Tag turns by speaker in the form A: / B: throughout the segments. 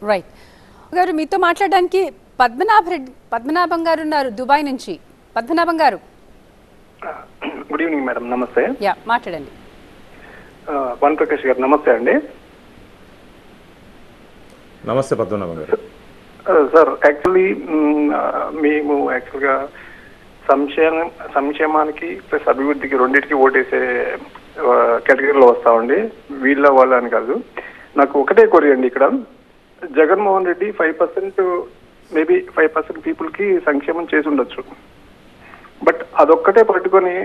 A: Right గారు, మీతో మాట్లాడడానికి పద్మనాభం గారు ఉన్నారు దుబాయ్ నుంచి. పద్మనాభం గారు,
B: గుడ్ ఈవినింగ్ మేడం. నమస్తే.
A: యా, మాట్లాడండి.
B: వన్ ప్రకాష్ గారు నమస్తే అండి.
C: నమస్తే పద్మనాభం గారు.
B: సార్, యాక్చువల్లీ మేము యాక్చువల్గా సంక్షేమానికి ప్లస్ అభివృద్ధికి రెండింటికి ఓటేసే కేటగిరీలో వస్తామండి. వీళ్ళ వాళ్ళ అని కాదు. నాకు ఒకటే కోరి అండి, ఇక్కడ జగన్మోహన్ రెడ్డి 5% మేబీ 5% పీపుల్కి సంక్షేమం చేసి ఉండొచ్చు. బట్ అదొక్కటే పట్టుకొని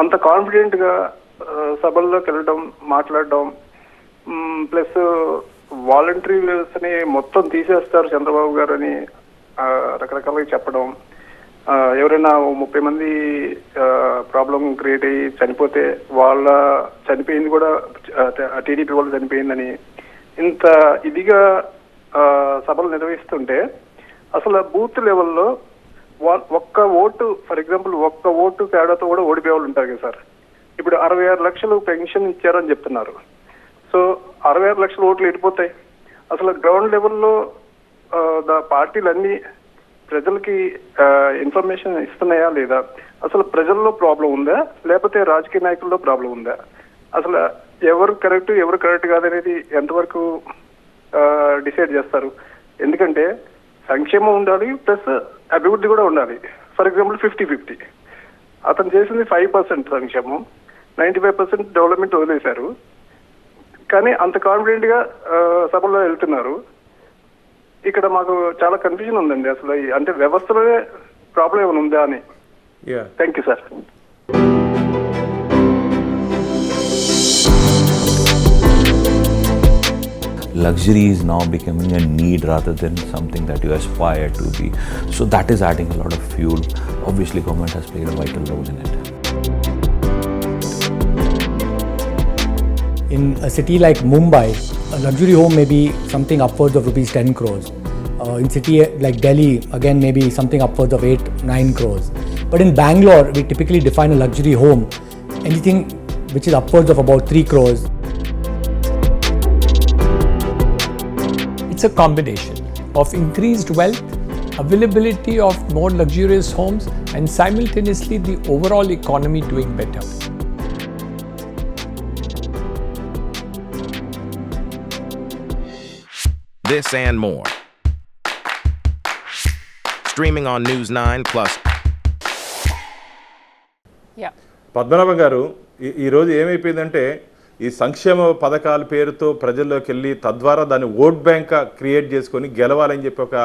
B: అంత కాన్ఫిడెంట్గా సభల్లోకి వెళ్ళడం, మాట్లాడడం, ప్లస్ వాలంటరీ వ్యవస్థని మొత్తం తీసేస్తారు చంద్రబాబు గారు అని రకరకాలుగా చెప్పడం, ఎవరైనా 30 మంది ప్రాబ్లం క్రియేట్ అయ్యి చనిపోతే వాళ్ళ చనిపోయింది కూడా టీడీపీ వాళ్ళు చనిపోయిందని ఇంత ఇదిగా సభలు నిర్వహిస్తుంటే అసలు బూత్ లెవెల్లో ఒక్క ఓటు, ఫర్ ఎగ్జాంపుల్ ఒక్క ఓటు తేడాతో కూడా ఓడిపోయే వాళ్ళు ఉంటారు కదా సార్. ఇప్పుడు 66 లక్షలు పెన్షన్ ఇచ్చారని చెప్తున్నారు. సో 66 లక్షల ఓట్లు ఎడిపోతాయి. అసలు గ్రౌండ్ లెవెల్లో పార్టీలన్నీ ప్రజలకి ఇన్ఫర్మేషన్ ఇస్తున్నాయా లేదా, అసలు ప్రజల్లో ప్రాబ్లం ఉందా లేకపోతే రాజకీయ నాయకుల్లో ప్రాబ్లం ఉందా, అసలు ఎవరు కరెక్ట్ కాదనేది ఎంతవరకు డిసైడ్ చేస్తారు? ఎందుకంటే సంక్షేమం ఉండాలి ప్లస్ అభివృద్ధి కూడా ఉండాలి. ఫర్ ఎగ్జాంపుల్ 50-50 అతను చేసింది 5% సంక్షేమం, 95% డెవలప్మెంట్ వదిలేశారు. కానీ అంత కాన్ఫిడెంట్ గా సభలో వెళ్తున్నారు. ఇక్కడ మాకు చాలా కన్ఫ్యూజన్ ఉందండి. అసలు అంటే వ్యవస్థలోనే ప్రాబ్లం ఏమైనా ఉందా అని. Thank you sir.
D: Luxury is now becoming a need rather than something that you aspire to be. So that is adding a lot of fuel. Obviously, government has played a vital role in it.
E: In a city like Mumbai, a luxury home may be something upwards of rupees 10 crores. In city like Delhi, again maybe something upwards of 8-9 crores. But in Bangalore, we typically define a luxury home anything which is upwards of about 3 crores.
F: It's a combination of increased wealth, availability of more luxurious homes, and simultaneously the overall economy doing better.
G: This and more. Streaming on News 9+.
A: Yeah,
C: Padmanabham గారు, ఈరోజు ఏమైపోయిందంటే ఈ సంక్షేమ పథకాల పేరుతో ప్రజల్లోకి వెళ్ళి తద్వారా దాన్ని ఓట్ బ్యాంక్ క్రియేట్ చేసుకొని గెలవాలని చెప్పి ఒక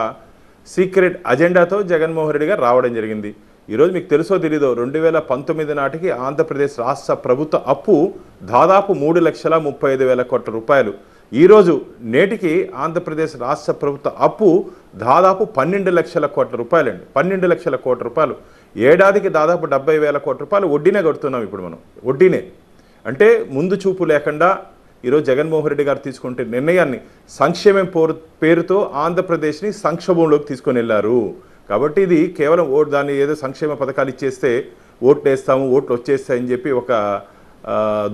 C: సీక్రెట్ అజెండాతో జగన్మోహన్ రెడ్డి గారు రావడం జరిగింది. ఈరోజు మీకు తెలుసో తెలీదో 2019 నాటికి ఆంధ్రప్రదేశ్ రాష్ట్ర ప్రభుత్వ అప్పు దాదాపు 3,35,000 కోట్ల రూపాయలు. ఈరోజు నేటికి ఆంధ్రప్రదేశ్ రాష్ట్ర ప్రభుత్వ అప్పు దాదాపు 12 లక్షల కోట్ల రూపాయలండి. 12 లక్షల కోట్ల రూపాయలు. ఏడాదికి దాదాపు 70,000 కోట్ల రూపాయలు వడ్డీనే కడుతున్నాం ఇప్పుడు మనం. వడ్డీనే అంటే ముందు చూపు లేకుండా ఈరోజు జగన్మోహన్ రెడ్డి గారు తీసుకుంటే నిర్ణయాన్ని సంక్షేమం పేరుతో ఆంధ్రప్రదేశ్ని సంక్షోభంలోకి తీసుకొని వెళ్ళారు. కాబట్టి ఇది కేవలం దాన్ని ఏదో సంక్షేమ పథకాలు ఇచ్చేస్తే ఓట్లు వేస్తాము, ఓట్లు వచ్చేస్తాయని చెప్పి ఒక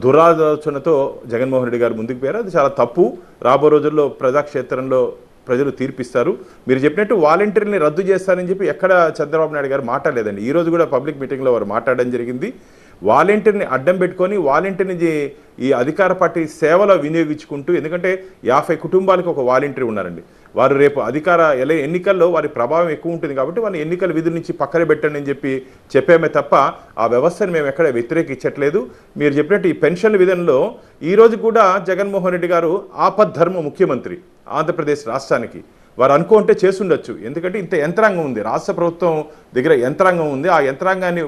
C: దురాలోచనతో జగన్మోహన్ రెడ్డి గారు ముందుకు పోయారు. అది చాలా తప్పు. రాబో రోజుల్లో ప్రజాక్షేత్రంలో ప్రజలు తీర్పిస్తారు. మీరు చెప్పినట్టు వాలంటీర్ని రద్దు చేస్తారని చెప్పి ఎక్కడ చంద్రబాబు నాయుడు గారు మాట్లాడలేదండి. ఈరోజు కూడా పబ్లిక్ మీటింగ్లో వారు మాట్లాడడం జరిగింది. వాలంటీర్ని అడ్డం పెట్టుకొని వాలంటీర్ని ఈ అధికార పార్టీ సేవలో వినియోగించుకుంటూ, ఎందుకంటే 50 కుటుంబాలకు ఒక వాలంటీర్ ఉన్నారండి. వారు రేపు ఎన్నికల్లో వారి ప్రభావం ఎక్కువ ఉంటుంది కాబట్టి వాళ్ళు ఎన్నికల విధుల నుంచి పక్కన పెట్టండి అని చెప్పామే తప్ప ఆ వ్యవస్థను మేము ఎక్కడ వ్యతిరేకించట్లేదు. మీరు చెప్పినట్టు ఈ పెన్షన్ల విధానంలో ఈరోజు కూడా జగన్మోహన్ రెడ్డి గారు ఆపద్ధర్మ ముఖ్యమంత్రి ఆంధ్రప్రదేశ్ రాష్ట్రానికి. వారు అనుకుంటే చేసుండొచ్చు. ఎందుకంటే ఇంత యంత్రాంగం ఉంది, రాష్ట్ర ప్రభుత్వం దగ్గర యంత్రాంగం ఉంది. ఆ యంత్రాంగాన్ని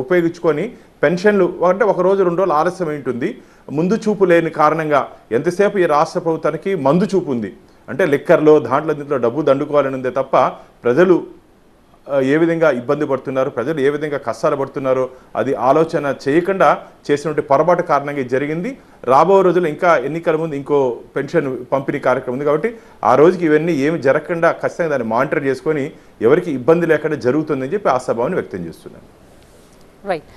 C: ఉపయోగించుకొని పెన్షన్లు అంటే 1 రోజు 2 రోజులు ఆలస్యం ఉంటుంది. ముందు చూపు లేని కారణంగా ఎంతసేపు ఈ రాష్ట్ర ప్రభుత్వానికి మందు చూపు ఉంది అంటే లిక్కర్లో దీంట్లో డబ్బు దండుకోవాలని ఉందే తప్ప ప్రజలు ఏ విధంగా ఇబ్బంది పడుతున్నారు, ప్రజలు ఏ విధంగా కష్టాలు పడుతున్నారో అది ఆలోచన చేయకుండా చేసినటువంటి పొరపాటు కారణంగా జరిగింది. రాబో రోజులు ఇంకా ఎన్నికల ముందు ఇంకో పెన్షన్ పంపిణీ కార్యక్రమం ఉంది కాబట్టి ఆ రోజుకి ఇవన్నీ ఏమి జరగకుండా ఖచ్చితంగా దాన్ని మానిటర్ చేసుకొని ఎవరికి ఇబ్బంది లేకుండా జరుగుతుందని చెప్పి ఆశాభావాన్ని వ్యక్తం చేస్తున్నాను.
A: రైట్.